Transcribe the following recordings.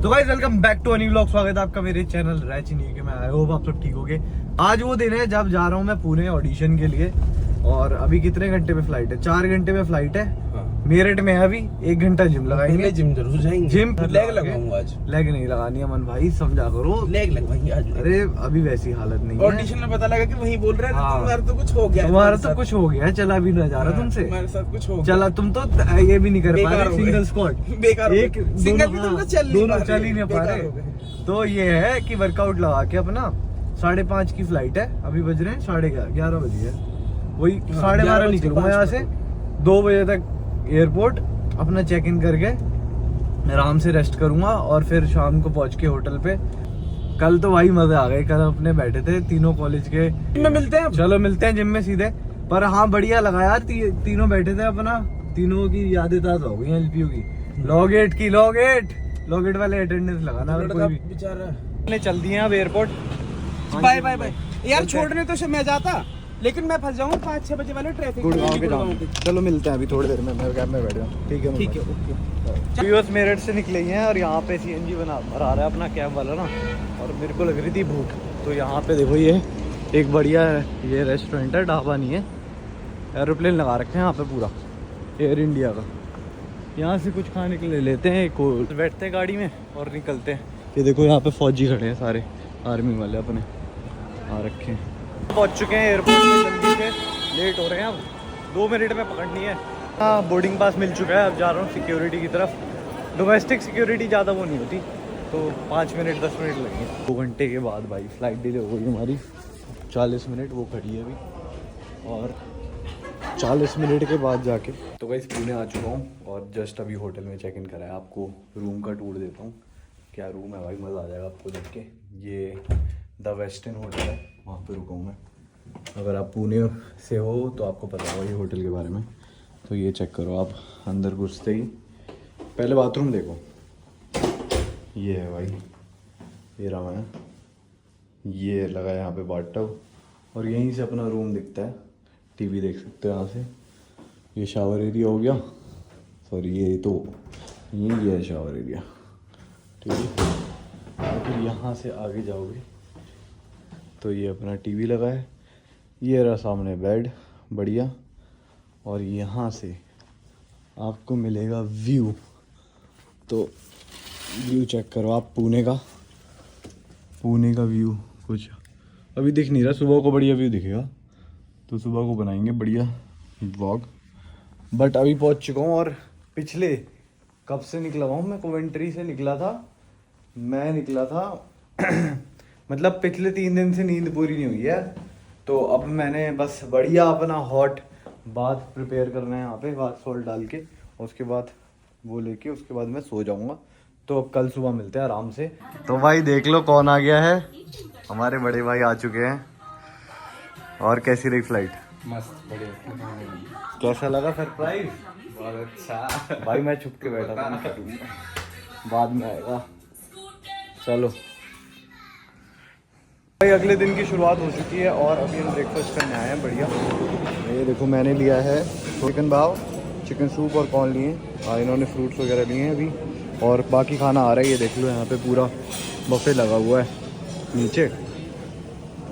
तो guys welcome back to अनी vlog. स्वागत है आपका मेरे चैनल रैचिनी के में। आई होप आप सब ठीक होगे। आज वो दिन है जब जा रहा हूँ मैं पुणे ऑडिशन के लिए। और अभी कितने घंटे में फ्लाइट है? 4 घंटे में फ्लाइट है। मेरठ में है अभी 1 घंटा जिम लगाएंगे। जिम जरूर जाएंगे। जिम लेग लगाऊंगा आज। लेग नहीं लगानी अमन भाई, समझा करो। लेग लगवाएंगे आज। अरे अभी वैसी हालत नहीं है। ऑडिशन में पता लगा कि वही बोल रहे हैं तुम्हारा तो कुछ हो गया। तुम्हारा तो कुछ हो गया, चला भी ना जा रहा तुमसे। तुम्हारे साथ कुछ हो गया। चला तुम तो ये भी नहीं कर पा रहे सिंगल स्क्वाट। बेकार एक सिंगल भी तुमको दोनों चल ही नहीं पा रहे। तो ये है कि वर्कआउट लगा के अपना 5:30 की फ्लाइट है। अभी बज रहे हैं 11:30 बजे है। वही 12:30 निकलूंगा यहाँ से। 2 बजे तक एयरपोर्ट अपना चेक इन करके आराम से रेस्ट करूंगा और फिर शाम को पहुंच के होटल पे। कल तो भाई मजे आ गए। कल अपने बैठे थे तीनों कॉलेज के में मिलते हैं। चलो मिलते हैं जिम में सीधे। पर हाँ बढ़िया लगा यार। तीनों बैठे थे अपना, तीनों की यादें ताज़ा हो गई एलपीयू की। लॉगेट वाले अटेंडेंस लगाना कोई भी बेचारा। चल दिए अब एयरपोर्ट। बाय बाय बाय यार। छोड़ने तो मैं जाता लेकिन मैं फंस जाऊंगा 5-6 बजे वाले ट्रैफिक में। चलो मिलते हैं अभी थोड़ी देर में। मैं कैब में बैठ गया। ठीक है ओके। व्यूअर्स मेरठ से निकले हैं और यहाँ पे सीएनजी भरा रहा है अपना कैब वाला ना। और मेरे को लग रही थी भूख, तो यहाँ पे देखो ये एक बढ़िया ये रेस्टोरेंट है, ढाबा नहीं है। एरोप्लेन लगा रखे हैं यहाँ पे पूरा एयर इंडिया का। यहाँ से कुछ खाने के लिए लेते हैं, बैठते हैं गाड़ी में और निकलते हैं। ये देखो यहाँ पे फौजी खड़े हैं सारे, आर्मी वाले अपने आ रखे हैं। पहुँच चुके हैं एयरपोर्ट में जल्दी से। लेट हो रहे हैं अब, 2 मिनट में पकड़नी है। हाँ बोर्डिंग पास मिल चुका है। अब जा रहा हूँ सिक्योरिटी की तरफ। डोमेस्टिक सिक्योरिटी ज़्यादा वो नहीं होती, तो 5 मिनट 10 मिनट लगेंगे। 2 घंटे के बाद भाई फ्लाइट डिले हो गई हमारी। 40 मिनट वो खड़ी है अभी और 40 मिनट के बाद जाके। तो गाइस पुणे आ चुका हूँ और जस्ट अभी होटल में चेक इन करा है। आपको रूम का टूर देता हूँ। क्या रूम है भाई, मज़ा आ जाएगा आपको देख के। ये द वेस्टर्न होटल है, वहाँ पे रुका हूँ मैं। अगर आप पुणे से हो तो आपको पता होगा ये होटल के बारे में। तो ये चेक करो आप, अंदर घुसते ही पहले बाथरूम देखो। ये है भाई, ये रहा है। ये लगा है यहाँ पे बाथटब और यहीं से अपना रूम दिखता है। टीवी देख सकते हो यहाँ से। ये शावर एरिया हो गया। सॉरी ये है शावर एरिया, ठीक है। और फिर यहाँ से आगे जाओगे तो ये अपना टीवी लगा है। ये रहा सामने बेड बढ़िया। और यहाँ से आपको मिलेगा व्यू। तो व्यू चेक करो आप पुणे का व्यू कुछ अभी दिख नहीं रहा। सुबह को बढ़िया व्यू दिखेगा, तो सुबह को बनाएंगे बढ़िया व्लॉग। बट अभी पहुँच चुका हूँ। और पिछले कब से निकला हुआ हूँ मैं? कोवेंट्री से निकला था मतलब पिछले 3 दिन से नींद पूरी नहीं हुई है। तो अब मैंने बस बढ़िया अपना हॉट बाथ प्रिपेयर करना है यहाँ पे, बाथ सॉल्ट डाल के। उसके बाद वो लेके उसके बाद मैं सो जाऊँगा। तो अब कल सुबह मिलते हैं आराम से। तो भाई देख लो कौन आ गया है। हमारे बड़े भाई आ चुके हैं। और कैसी रही फ्लाइट? मस्त बढ़िया। कैसा लगा सरप्राइज? बहुत अच्छा भाई मैं छुप के बैठा था, बाद में आएगा। चलो भाई अगले दिन की शुरुआत हो चुकी है और अभी हम ब्रेकफास्ट करने आए हैं बढ़िया। ये देखो मैंने लिया है चिकन भाव, चिकन सूप और कॉर्न लिए। इन्होंने फ्रूट्स वगैरह लिए हैं अभी। और बाकी खाना आ रहा है। ये देख लो यहाँ पे पूरा बफे लगा हुआ है नीचे।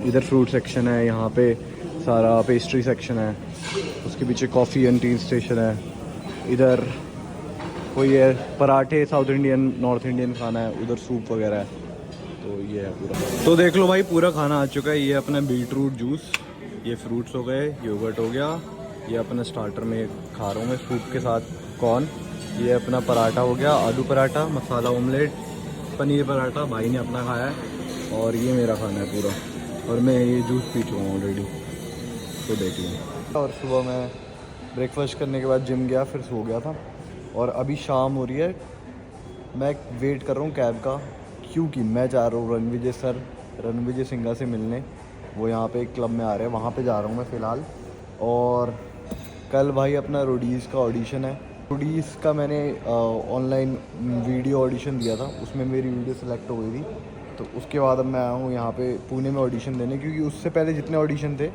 इधर फ्रूट सेक्शन है, यहाँ पे सारा पेस्ट्री सेक्शन है। उसके पीछे कॉफ़ी एंड टी स्टेशन है। इधर कोई है पराठे, साउथ इंडियन नॉर्थ इंडियन खाना है। उधर सूप वगैरह है। तो ये है पूरा। तो देख लो भाई पूरा खाना आ चुका है। ये अपना बीटरूट जूस, ये फ्रूट्स हो गए, योगर्ट हो गया। ये अपना स्टार्टर में खा रहा हूँ मैं सूप के साथ कॉर्न। ये अपना पराठा हो गया, आलू पराठा, मसाला ऑमलेट, पनीर पराठा भाई ने अपना खाया है। और ये मेरा खाना है पूरा। और मैं ये जूस पी चुका हूँ ऑलरेडी, तो देख लो। और सुबह मैं ब्रेकफास्ट करने के बाद जिम गया, फिर सो गया था। और अभी शाम हो रही है। मैं वेट कर रहा हूँ कैब का, क्योंकि मैं जा रहा हूँ रणविजय सिंघा से मिलने। वो यहाँ पे एक क्लब में आ रहे हैं, वहाँ पे जा रहा हूँ मैं फ़िलहाल। और कल भाई अपना रोडीज़ का ऑडिशन है। रोडीज़ का मैंने ऑनलाइन वीडियो ऑडिशन दिया था, उसमें मेरी वीडियो सेलेक्ट हो गई थी। तो उसके बाद अब मैं आया हूँ यहाँ पे पुणे में ऑडिशन देने, क्योंकि उससे पहले जितने ऑडिशन थे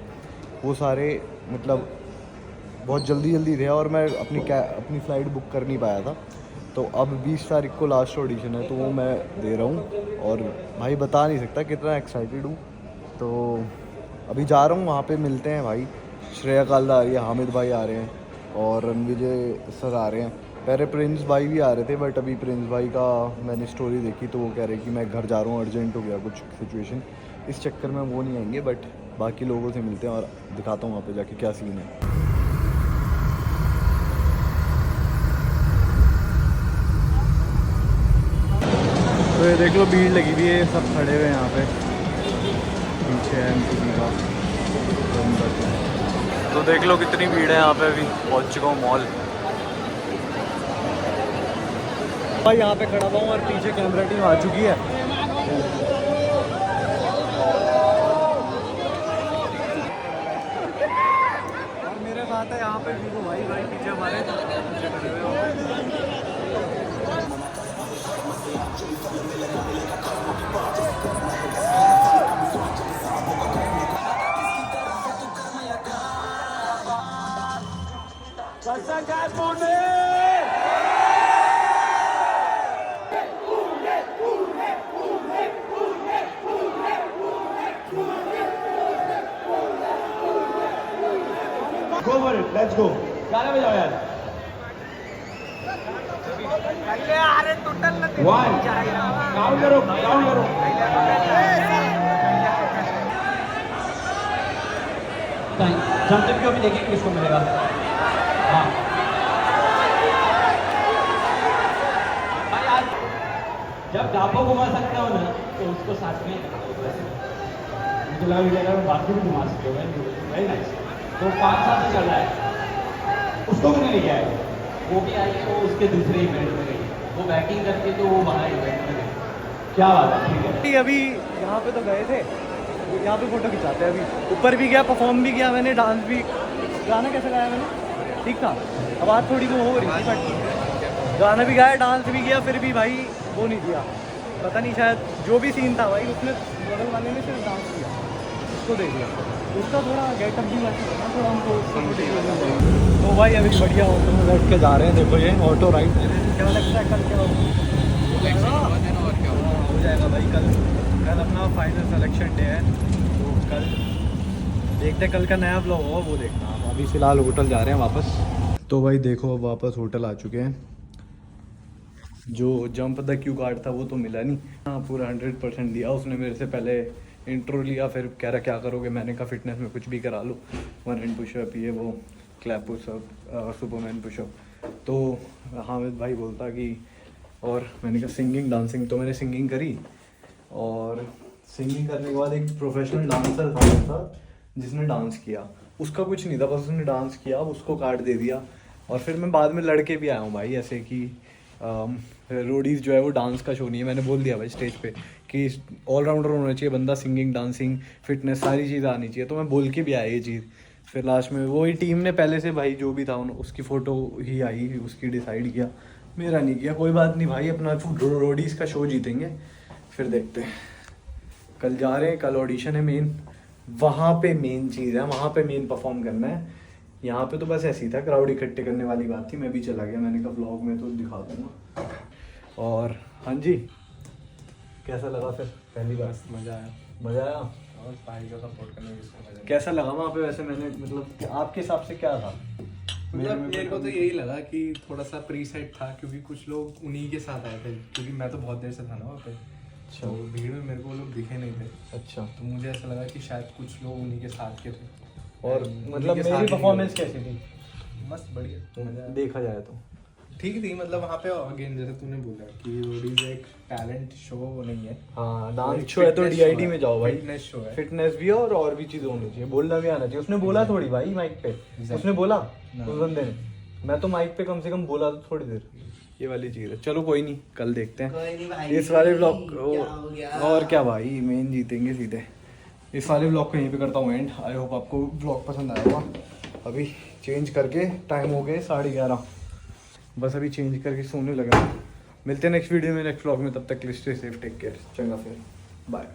वो सारे मतलब बहुत जल्दी थे और मैं अपनी फ़्लाइट बुक कर नहीं पाया था। तो अब 20 तारीख को लास्ट ऑडिशन है, तो वो मैं दे रहा हूँ और भाई बता नहीं सकता कितना एक्साइटेड हूँ। तो अभी जा रहा हूँ वहाँ पे, मिलते हैं भाई। श्रेया काल्दा आ रही है, हामिद भाई आ रहे हैं और रणविजय सर आ रहे हैं। पहले प्रिंस भाई भी आ रहे थे, बट अभी प्रिंस भाई का मैंने स्टोरी देखी तो वो कह रहे कि मैं घर जा रहा हूँ, अर्जेंट हो गया कुछ सिचुएशन, इस चक्कर में वो नहीं आएंगे। बट बाकी लोगों से मिलते हैं और दिखाता हूँ वहाँ पे जाके क्या सीन है। तो ये देख लो भीड़ लगी हुई है, सब खड़े हुए हैं यहाँ पे, पीछे है MTV का। तो देख लो कितनी भीड़ है यहाँ पे। अभी पहुँच चुका हूँ मॉल भाई, यहाँ पे खड़ा हुआ हूँ और पीछे कैमरा टीम आ चुकी है। और मेरे साथ है यहाँ पे भी भाई पीछे हमारे Go for it, let's go. गाना बजाओ यार। One, काउंट करो, काउंट करो। जमजम की अभी देखेंगे किसको मिलेगा। हाँ। भाई आज जब डापो घुमा सकते हो ना, तो उसको साथ में मुझे लगा बाकी भी घुमा सकते हो। Very nice. तो 5 साल से चल रहा है, उसको भी नहीं लेके आए, वो भी आई तो उसके दूसरे इवेंट में गई, वो बैटिंग करती तो वो बाहर इवेंट में गई। क्या बात है, ठीक है। अभी यहाँ पे तो गए थे, यहाँ पे फोटो खिंचाते हैं। अभी ऊपर भी गया, परफॉर्म भी किया मैंने, डांस भी। गाना कैसा गाया मैंने? ठीक था, आवाज़ थोड़ी वो हो रही थी, बट गाना भी गाया, डांस भी किया, फिर भी भाई वो नहीं दिया। पता नहीं, शायद जो भी सीन था भाई उसमें बगल वाले ने सिर्फ डांस किया, उसको देख लिया। उसका थोड़ा गेटअप भी वैसे था, थोड़ा हमको। तो भाई अभी बढ़िया ऑटो में बैठ के जा रहे हैं। देखो ये ऑटो राइड, क्या लगता है कल क्या हो जाएगा भाई। कल अपना फाइनल सिलेक्शन डे है, तो कल देखते हैं, कल का नया व्लॉग होगा वो देखना। अभी फ़िलहाल होटल जा रहे हैं वापस। तो भाई देखो अब वापस होटल आ चुके हैं। जो जंप द क्यू कार्ड था वो तो मिला नहीं। हाँ पूरा 100% दिया उसने। मेरे से पहले इंट्रो लिया, फिर कह रहा क्या करोगे, मैंने कहा फिटनेस में कुछ भी करा लो, 1 हैंड पुशअप, ये वो क्लैप पुशअप, सुपरमैन पुशअप। तो हामिद भाई बोलता कि, और मैंने कहा सिंगिंग डांसिंग, तो मैंने सिंगिंग करी। और सिंगिंग करने के बाद एक प्रोफेशनल डांसर था जिसने डांस किया, उसका कुछ नहीं था, बस उसने डांस किया, उसको कार्ड दे दिया। और फिर मैं बाद में लड़के भी आया हूँ भाई, ऐसे कि रोडीज़ जो है वो डांस का शो नहीं है। मैंने बोल दिया भाई स्टेज पे कि ऑलराउंडर होना चाहिए बंदा, सिंगिंग डांसिंग फिटनेस सारी चीज़ आनी चाहिए। तो मैं बोल के भी आया ये चीज़। फिर लास्ट में वही टीम ने पहले से भाई जो भी था उसकी फ़ोटो ही आई, उसकी डिसाइड किया, मेरा नहीं किया। कोई बात नहीं भाई, अपना रोडीज़ का शो जीतेंगे, फिर देखते हैं। कल जा रहे हैं, कल ऑडिशन है मेन, वहाँ पे मेन चीज़ है, वहाँ पे मेन परफॉर्म करना है। यहाँ पे तो बस ऐसी था, क्राउड इकट्ठे करने वाली बात थी, मैं भी चला गया। मैंने कहा व्लॉग में तो दिखा दूँगा। और हाँ जी, कैसा लगा फिर पहली बार? मज़ा आया, मज़ा आया। और भाई का सपोर्ट करने में कैसा लगा वहाँ पे वैसे? मैंने मतलब आपके हिसाब से क्या था? मेरे को तो यही लगा कि थोड़ा सा प्री सेट था, क्योंकि कुछ लोग उन्हीं के साथ आए थे, क्योंकि मैं तो बहुत देर से था ना वहाँ पे। अच्छा। तो भीड़ में मेरे को वो लोग दिखे नहीं थे। अच्छा। तो मुझे ऐसा लगा कि शायद कुछ लोग उन्हीं के साथ के थे। और मतलब मेरी परफॉर्मेंस कैसी थी? मस्त, बढ़िया, मजा आया। देखा जाए तो ठीक थी, मतलब वहाँ पे अगेन जैसे तूने बोला कि रोडीज एक टैलेंट शो नहीं है। हाँ, डांस शो है तो DIT में जाओ भाई, फिटनेस शो है, फिटनेस भी और भी चीज़ होनी चाहिए, बोलना भी आना चाहिए। उसने बोला थोड़ी भाई माइक पे, उसने बोला उस बंदे ने, मैं तो माइक पे कम से कम बोला तो थोड़ी देर, ये वाली चीज़ है। चलो कोई नहीं, कल देखते हैं इस वाले ब्लॉग। और क्या भाई, मेन जीतेंगे सीधे। इस वाले ब्लॉग को यहीं पे करता हूँ एंड। आई होप आपको ब्लॉग पसंद आया होगा। अभी चेंज करके टाइम हो गए 11:30, बस अभी चेंज करके सोने लगा। मिलते हैं नेक्स्ट वीडियो में, नेक्स्ट ब्लॉग में। तब तक के लिए स्टे सेफ, टेक केयर, चंगा फिर, बाय।